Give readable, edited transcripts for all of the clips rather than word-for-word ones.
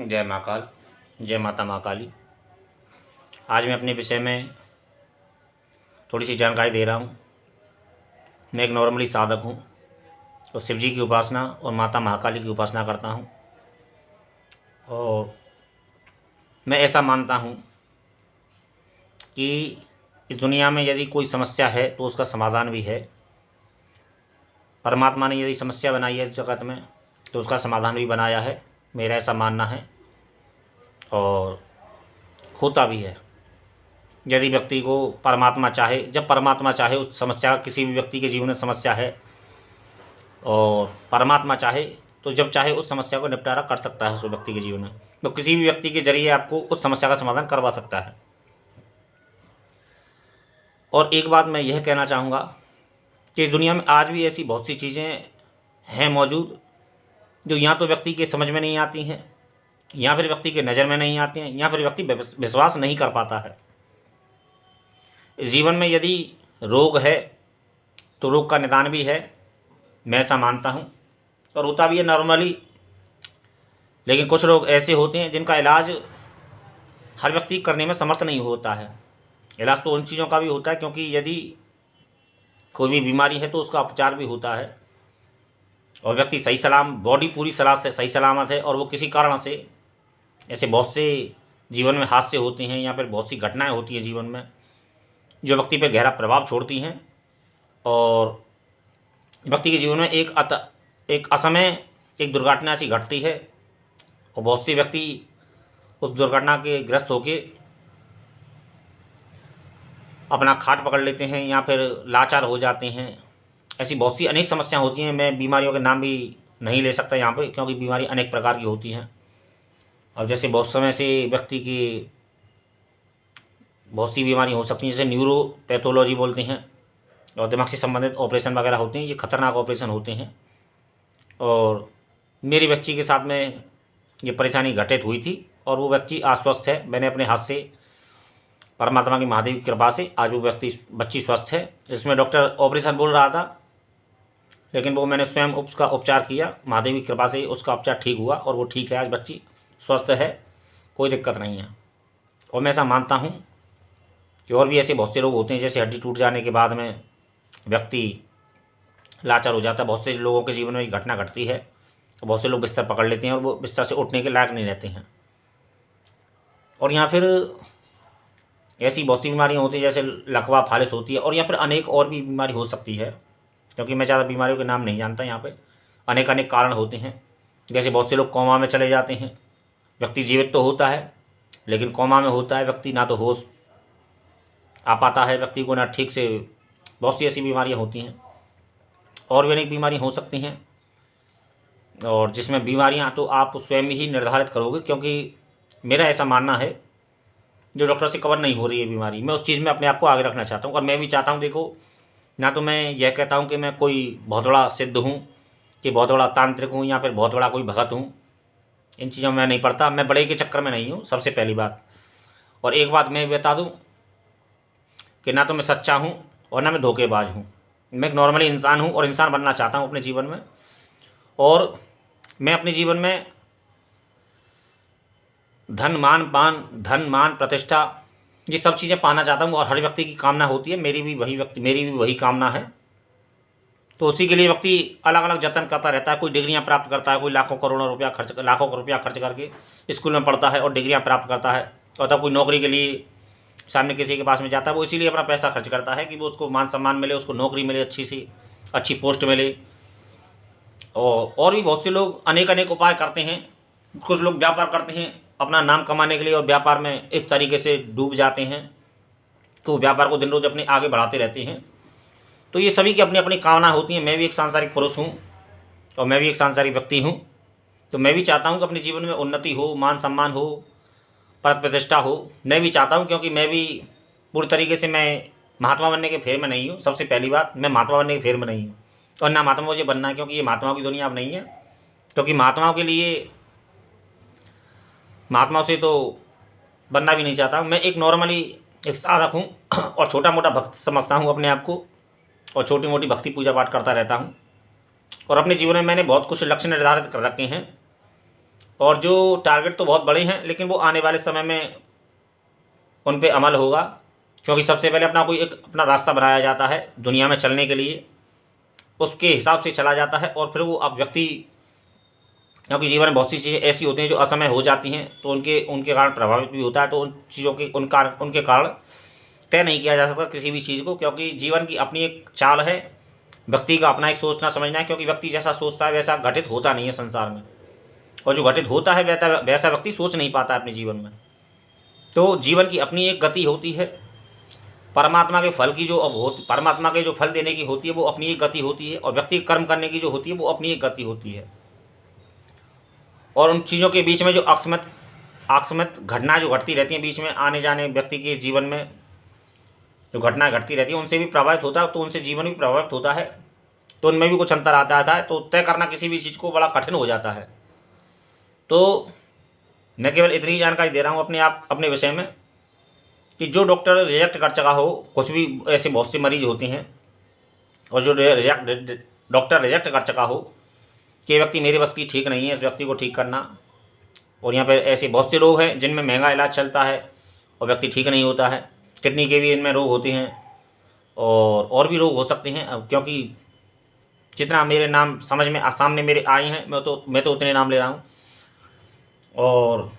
जय महाकाल। जय माता महाकाली। आज मैं अपने विषय में थोड़ी सी जानकारी दे रहा हूँ। मैं एक नॉर्मली साधक हूँ और शिव जी की उपासना और माता महाकाली की उपासना करता हूँ। और मैं ऐसा मानता हूँ कि इस दुनिया में यदि कोई समस्या है तो उसका समाधान भी है। परमात्मा ने यदि समस्या बनाई है इस जगत में तो उसका समाधान भी बनाया है। मेरा ऐसा मानना है और होता भी है। यदि व्यक्ति को परमात्मा चाहे, जब परमात्मा चाहे उस समस्या, किसी भी व्यक्ति के जीवन में समस्या है और परमात्मा चाहे तो जब चाहे उस समस्या को निपटारा कर सकता है उस व्यक्ति के जीवन में। तो किसी भी व्यक्ति के जरिए आपको उस समस्या का समाधान करवा सकता है। और एक बात मैं यह कहना चाहूँगा कि इस दुनिया में आज भी ऐसी बहुत सी चीज़ें हैं मौजूद जो या तो व्यक्ति के समझ में नहीं आती हैं, या फिर व्यक्ति के नज़र में नहीं आती हैं, या फिर व्यक्ति विश्वास नहीं कर पाता है। इस जीवन में यदि रोग है तो रोग का निदान भी है, मैं ऐसा मानता हूँ, और होता भी है नॉर्मली। लेकिन कुछ लोग ऐसे होते हैं जिनका इलाज हर व्यक्ति करने में समर्थ नहीं होता है। इलाज तो उन चीज़ों का भी होता है क्योंकि यदि कोई भी बीमारी है तो उसका उपचार भी होता है और व्यक्ति सही सलाम, बॉडी पूरी सलाह से सही सलामत है और वो किसी कारण से, ऐसे बहुत से जीवन में हादसे होते हैं या फिर बहुत सी घटनाएं होती हैं जीवन में जो व्यक्ति पे गहरा प्रभाव छोड़ती हैं और व्यक्ति के जीवन में एक असमय एक दुर्घटना ऐसी घटती है और बहुत से व्यक्ति उस दुर्घटना के ग्रस्त होके अपना खाट पकड़ लेते हैं या फिर लाचार हो जाते हैं। ऐसी बहुत सी अनेक समस्याएं होती हैं। मैं बीमारियों के नाम भी नहीं ले सकता यहाँ पे क्योंकि बीमारी अनेक प्रकार की होती हैं। अब जैसे बहुत समय से व्यक्ति की बहुत सी बीमारी हो सकती हैं, जैसे न्यूरोपैथोलॉजी बोलते हैं, और दिमाग से संबंधित ऑपरेशन वगैरह होते हैं। ये खतरनाक ऑपरेशन होते हैं और मेरी बच्ची के साथ में ये परेशानी घटित हुई थी और वो व्यक्ति आश्वस्त है। मैंने अपने हाथ से, परमात्मा की महादेव की कृपा से, आज वो बच्ची स्वस्थ है। इसमें डॉक्टर ऑपरेशन बोल रहा था लेकिन वो मैंने स्वयं उसका उपचार किया। महादेव की कृपा से उसका उपचार ठीक हुआ और वो ठीक है। आज बच्ची स्वस्थ है, कोई दिक्कत नहीं है। और मैं ऐसा मानता हूँ कि और भी ऐसे बहुत से लोग होते हैं, जैसे हड्डी टूट जाने के बाद में व्यक्ति लाचार हो जाता है। बहुत से लोगों के जीवन में ये घटना घटती है तो बहुत से लोग बिस्तर पकड़ लेते हैं और वो बिस्तर से उठने के लायक नहीं रहते हैं। और यहाँ फिर ऐसी बहुत सी बीमारियाँ होती हैं जैसे लकवा, फालिस होती है और या फिर अनेक और भी बीमारी हो सकती है क्योंकि मैं ज़्यादा बीमारियों के नाम नहीं जानता। यहाँ पे अनेक अनेक कारण होते हैं। जैसे बहुत से लोग कोमा में चले जाते हैं। व्यक्ति जीवित तो होता है लेकिन कोमा में होता है व्यक्ति, ना तो होश आ पाता है व्यक्ति को, ना ठीक से। बहुत सी ऐसी बीमारियाँ होती हैं और भी अनेक बीमारियाँ हो सकती हैं और जिसमें बीमारियाँ तो आप स्वयं ही निर्धारित करोगे क्योंकि मेरा ऐसा मानना है जो डॉक्टर से कवर नहीं हो रही है बीमारी, मैं उस चीज़ में अपने आप को आगे रखना चाहता हूँ। और मैं भी चाहता हूँ, देखो, ना तो मैं यह कहता हूँ कि मैं कोई बहुत बड़ा सिद्ध हूँ कि बहुत बड़ा तांत्रिक हूँ या फिर बहुत बड़ा कोई भगत हूँ। इन चीज़ों में मैं नहीं पड़ता, मैं बड़े के चक्कर में नहीं हूँ, सबसे पहली बात। और एक बात मैं बता दूँ कि ना तो मैं सच्चा हूँ और ना मैं धोखेबाज हूँ। मैं एक नॉर्मली इंसान हूँ और इंसान बनना चाहता हूँ अपने जीवन में। और मैं अपने जीवन में धन मान प्रतिष्ठा, ये सब चीज़ें पाना चाहता हूँ और हर व्यक्ति की कामना होती है। मेरी भी वही कामना है। तो उसी के लिए व्यक्ति अलग अलग जतन करता रहता है। कोई डिग्रियाँ प्राप्त करता है, कोई लाखों करोड़ों रुपया खर्च करके स्कूल में पढ़ता है और डिग्रियाँ प्राप्त करता है। और तब कोई नौकरी के लिए सामने किसी के पास में जाता है, वो इसीलिए अपना पैसा खर्च करता है कि वो उसको मान सम्मान मिले, उसको नौकरी मिले, अच्छी पोस्ट मिले। और भी बहुत से लोग अनेक अनेक उपाय करते हैं। कुछ लोग व्यापार करते हैं अपना नाम कमाने के लिए और व्यापार में इस तरीके से डूब जाते हैं तो व्यापार को दिन रोज अपने आगे बढ़ाते रहते हैं। तो ये सभी की अपनी अपनी कामना होती हैं। मैं भी एक सांसारिक पुरुष हूँ और मैं भी एक सांसारिक व्यक्ति हूँ। तो मैं भी चाहता हूँ कि अपने जीवन में उन्नति हो, मान सम्मान हो, पद प्रतिष्ठा हो। मैं भी चाहता हूँ क्योंकि मैं भी पूरी तरीके से मैं महात्मा बनने के फेर में नहीं हूँ। सबसे पहली बात, मैं महात्मा बनने के फेर में नहीं हूँ और ना महात्मा मुझे बनना है क्योंकि ये महात्माओं की दुनिया अब नहीं है। क्योंकि महात्माओं से तो बनना भी नहीं चाहता। मैं एक नॉर्मली एक साधक हूँ और छोटा मोटा भक्त समझता हूँ अपने आप को और छोटी मोटी भक्ति पूजा पाठ करता रहता हूँ। और अपने जीवन में मैंने बहुत कुछ लक्ष्य निर्धारित कर रखे हैं और जो टारगेट तो बहुत बड़े हैं, लेकिन वो आने वाले समय में उन पे अमल होगा, क्योंकि सबसे पहले अपना कोई एक अपना रास्ता बनाया जाता है दुनिया में चलने के लिए, उसके हिसाब से चला जाता है। और फिर वो अब व्यक्ति, क्योंकि जीवन में बहुत सी चीज़ें ऐसी होती हैं जो असमय हो जाती हैं, तो उनके उनके कारण प्रभावित भी होता है। तो उन चीज़ों के उनके कारण तय नहीं किया जा सकता किसी भी चीज़ को, क्योंकि जीवन की अपनी एक चाल है, व्यक्ति का अपना एक सोचना समझना है। क्योंकि व्यक्ति जैसा सोचता है वैसा घटित होता नहीं है संसार में, और जो घटित होता है वैसा व्यक्ति सोच नहीं पाता है अपने जीवन में। तो जीवन की अपनी एक गति होती है, परमात्मा के फल की जो अब होती, परमात्मा के जो फल देने की होती है वो अपनी एक गति होती है, और व्यक्ति कर्म करने की जो होती है वो अपनी एक गति होती है। और उन चीज़ों के बीच में जो अकस्मात घटनाएं जो घटती रहती हैं बीच में आने जाने, व्यक्ति के जीवन में जो घटनाएं घटती रहती हैं उनसे भी प्रभावित होता है, तो उनसे जीवन भी प्रभावित होता है, तो उनमें भी कुछ अंतर आता है। तो तय करना किसी भी चीज़ को बड़ा कठिन हो जाता है। तो मैं केवल इतनी ही जानकारी दे रहा हूँ अपने विषय में, कि जो डॉक्टर रिजेक्ट कर चुका हो, कुछ भी ऐसे बहुत से मरीज होते हैं, और जो डॉक्टर रिजेक्ट कर चुका हो कि व्यक्ति मेरे बस की ठीक नहीं है इस व्यक्ति को ठीक करना, और यहाँ पर ऐसे बहुत से लोग हैं जिनमें महंगा इलाज चलता है और व्यक्ति ठीक नहीं होता है, किडनी के भी इनमें रोग होते हैं, और भी रोग हो सकते हैं। अब क्योंकि जितना मेरे नाम समझ में सामने मेरे आए हैं, मैं तो उतने नाम ले रहा हूँ। और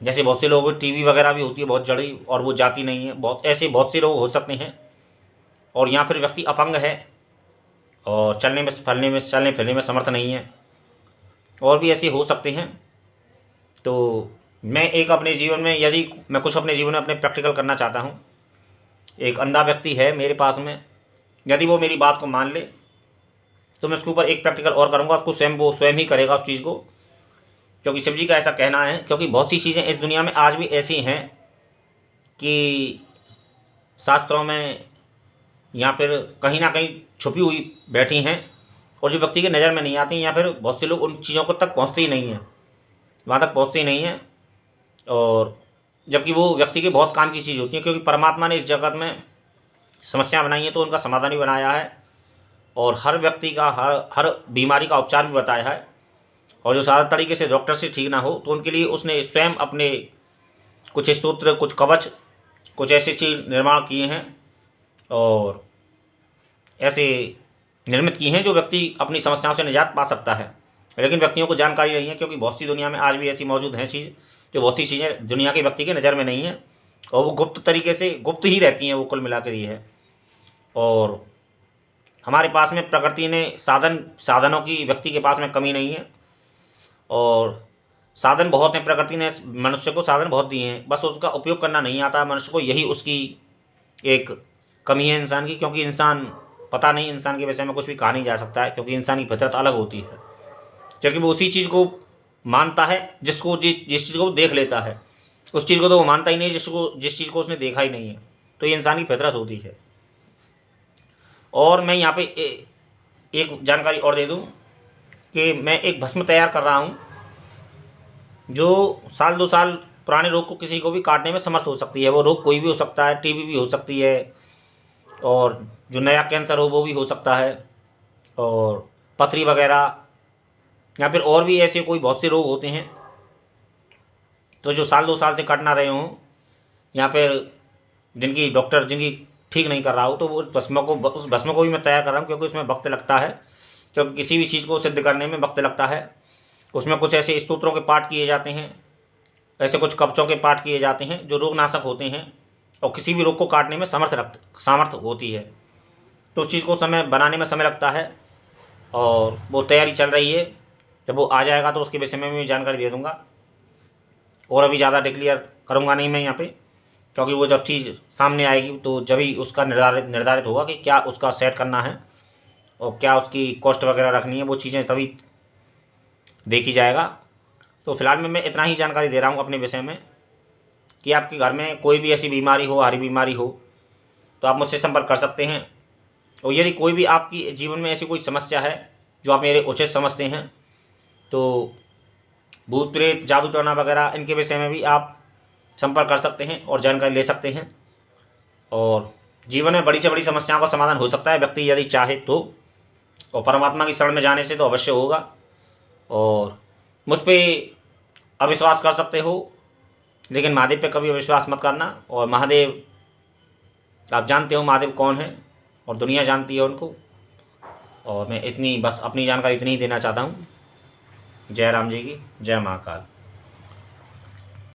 जैसे बहुत से लोगों को टीबी वगैरह भी होती है बहुत जड़ी, और वो जाती नहीं है, बहुत से लोग हो सकते हैं। और यहाँ फिर व्यक्ति अपंग है और चलने फिरने में समर्थ नहीं है, और भी ऐसे हो सकते हैं। तो मैं एक अपने जीवन में, यदि मैं कुछ अपने जीवन में अपने प्रैक्टिकल करना चाहता हूँ, एक अंधा व्यक्ति है मेरे पास में, यदि वो मेरी बात को मान ले तो मैं उसके ऊपर एक प्रैक्टिकल और करूँगा, उसको वो स्वयं ही करेगा उस चीज़ को, क्योंकि शिव जी का ऐसा कहना है। क्योंकि बहुत सी चीज़ें इस दुनिया में आज भी ऐसी हैं कि शास्त्रों में या फिर कहीं ना कहीं छुपी हुई बैठी हैं, और जो व्यक्ति की नज़र में नहीं आती, या फिर बहुत से लोग उन चीज़ों को तक पहुँचते ही नहीं हैं, वहाँ तक पहुँचते ही नहीं हैं। और जबकि वो व्यक्ति के बहुत काम की चीज़ होती है, क्योंकि परमात्मा ने इस जगत में समस्या बनाई है तो उनका समाधान भी बनाया है, और हर व्यक्ति का हर बीमारी का उपचार भी बताया है। और जो सादा तरीके से डॉक्टर से ठीक ना हो तो उनके लिए उसने स्वयं अपने कुछ स्तोत्र, कुछ कवच, कुछ ऐसी चीज़ निर्माण किए हैं, और ऐसे निर्मित किए हैं जो व्यक्ति अपनी समस्याओं से निजात पा सकता है। लेकिन व्यक्तियों को जानकारी नहीं है, क्योंकि बहुत सी दुनिया में आज भी ऐसी मौजूद हैं चीज़, जो बहुत सी चीज़ें दुनिया के व्यक्ति के नज़र में नहीं है, और वो गुप्त तरीके से गुप्त ही रहती हैं, वो कुल मिलाकर ये है। और हमारे पास में प्रकृति ने साधनों की व्यक्ति के पास में कमी नहीं है, और साधन बहुत हैं, प्रकृति ने मनुष्य को साधन बहुत दिए हैं, बस उसका उपयोग करना नहीं आता मनुष्य को, यही उसकी एक कमी है इंसान की। क्योंकि इंसान, पता नहीं, इंसान के विषय में कुछ भी कहा नहीं जा सकता है, क्योंकि इंसान की फितरत अलग होती है, क्योंकि वो उसी चीज़ को मानता है जिस चीज़ को वो देख लेता है, उस चीज़ को तो वो मानता ही नहीं जिस चीज़ को उसने देखा ही नहीं है। तो ये इंसान की फितरत होती है। और मैं यहाँ पे एक जानकारी और दे दूँ कि मैं एक भस्म तैयार कर रहा हूँ जो 1-2 साल पुराने रोग को किसी को भी काटने में समर्थ हो सकती है। वो रोग कोई भी हो सकता है, टीबी भी हो सकती है, और जो नया कैंसर हो वो भी हो सकता है, और पथरी वगैरह, या फिर और भी ऐसे कोई बहुत से रोग होते हैं। तो जो 1-2 साल से कट ना रहे हों, या फिर जिनकी डॉक्टर ठीक नहीं कर रहा हो, तो वो उस भस्म को भी मैं तैयार कर रहा हूँ, क्योंकि उसमें वक्त लगता है, क्योंकि किसी भी चीज़ को सिद्ध करने में वक्त लगता है। उसमें कुछ ऐसे स्तोत्रों के पाठ किए जाते हैं, ऐसे कुछ कवचों के पाठ किए जाते हैं जो रोगनाशक होते हैं, और किसी भी रोग को काटने में सामर्थ्य होती है। तो उस चीज़ को बनाने में समय लगता है, और वो तैयारी चल रही है। जब वो आ जाएगा तो उसके विषय में मैं जानकारी दे दूँगा, और अभी ज़्यादा डिक्लेयर करूँगा नहीं मैं यहाँ पे, क्योंकि वो जब चीज़ सामने आएगी तो जब ही उसका निर्धारित होगा कि क्या उसका सेट करना है और क्या उसकी कॉस्ट वगैरह रखनी है, वो चीज़ें तभी देखी जाएगा। तो फिलहाल मैं इतना ही जानकारी दे रहा हूँ अपने विषय में, कि आपके घर में कोई भी ऐसी बीमारी हो, हारी बीमारी हो, तो आप मुझसे संपर्क कर सकते हैं। और यदि कोई भी आपकी जीवन में ऐसी कोई समस्या है जो आप मेरे उचित समझते हैं, तो भूत प्रेत, जादू टोना वगैरह, इनके विषय में भी आप संपर्क कर सकते हैं और जानकारी ले सकते हैं। और जीवन में बड़ी से बड़ी समस्याओं का समाधान हो सकता है व्यक्ति यदि चाहे तो, और परमात्मा की शरण में जाने से तो अवश्य होगा। और मुझ पर अविश्वास कर सकते हो, लेकिन महादेव पे कभी अविश्वास मत करना। और महादेव, आप जानते हो महादेव कौन है और दुनिया जानती है उनको। और मैं इतनी बस अपनी जानकारी इतनी ही देना चाहता हूँ। जय राम जी की जय महाकाल।